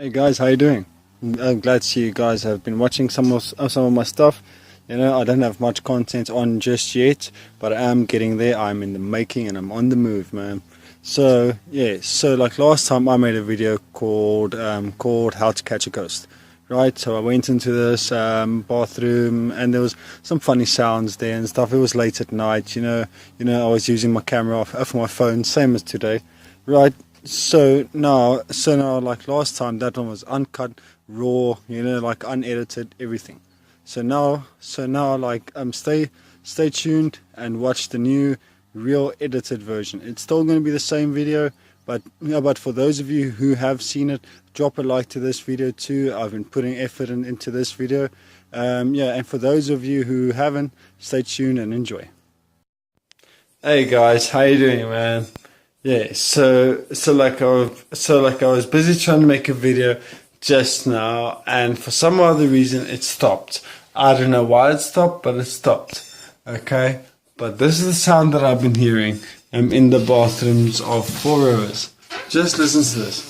Hey guys, how you doing? I'm glad to see you guys have been watching some of my stuff. You know, I don't have much content on just yet, but I am getting there. I'm in the making and I'm on the move, man. So yeah, so like last time I made a video called How to Catch a Ghost. Right, so I went into this bathroom and there was some funny sounds there and stuff. It was late at night, I was using my camera off my phone, same as today, right? So now, like last time, that one was uncut, raw, like unedited, everything. So now, like stay tuned and watch the new, real edited version. It's still going to be the same video, but for those of you who have seen it, drop a like to this video too. I've been putting effort into this video. And for those of you who haven't, stay tuned and enjoy. Hey guys, how you doing, man? Yeah, so like I was busy trying to make a video just now, and for some other reason it stopped. I don't know why it stopped, but it stopped. Okay, but this is the sound that I've been hearing in the bathrooms of Four Rivers. Just listen to this.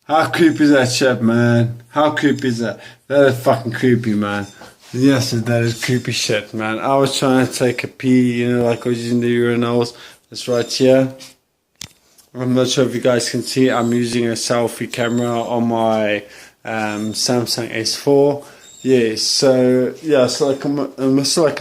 How creepy is that shit, man? How creepy is that? That is fucking creepy, man. Yes, that is creepy shit, man. I was trying to take a pee, like I was using the urinals. That's right here. I'm not sure if you guys can see. I'm using a selfie camera on my Samsung S4. Yeah, so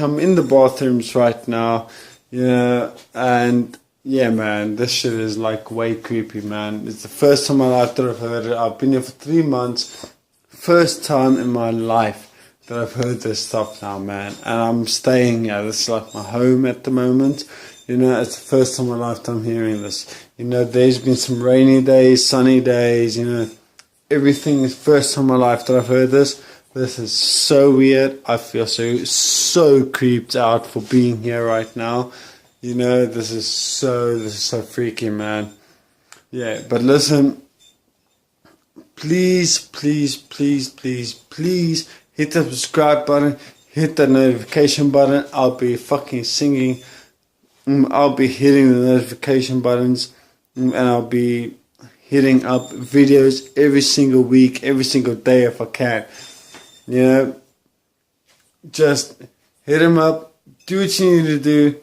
I'm in the bathrooms right now, and yeah, man, this shit is like way creepy, man. It's the first time in my life that I've heard it. I've been here for 3 months. First time in my life that I've heard this stuff now, man. And I'm staying here. This is like my home at the moment. It's the first time in my life that I'm hearing this. There's been some rainy days, sunny days, everything is first time in my life that I've heard this. This is so weird. I feel so creeped out for being here right now. This is so freaky, man. Yeah, but listen, please hit the subscribe button, hit the notification button. I'll be fucking singing. I'll be hitting the notification buttons, and I'll be hitting up videos every single week, every single day if I can. Just hit them up, do what you need to do,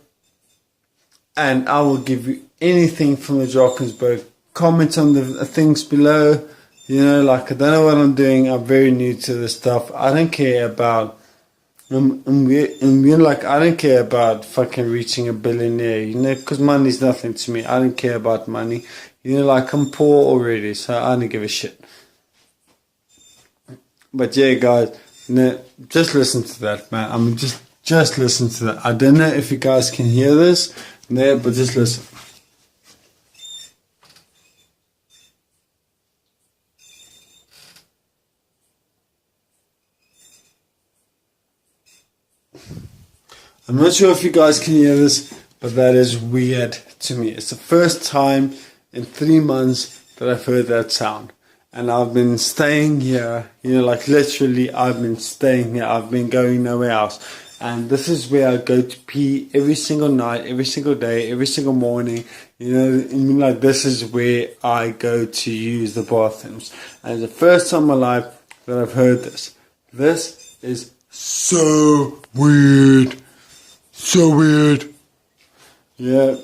and I will give you anything from the Drakensberg. Comment on the things below. Like I don't know what I'm doing. I'm very new to this stuff. I don't care about. I don't care about fucking reaching a billionaire. Because money's nothing to me. I don't care about money. Like I'm poor already, so I don't give a shit. But yeah, guys, just listen to that, man. I mean, just listen to that. I don't know if you guys can hear this. Yeah, but just listen. I'm not sure if you guys can hear this, but that is weird to me. It's the first time in 3 months that I've heard that sound. And I've been staying here, like literally I've been staying here. I've been going nowhere else. And this is where I go to pee every single night, every single day, every single morning. Like this is where I go to use the bathrooms. And it's the first time in my life that I've heard this. This is so weird. So weird. Yeah.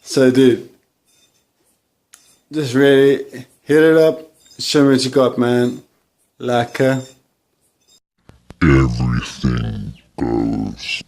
So dude, just really hit it up. Show me what you got, man. Laka. Everything goes.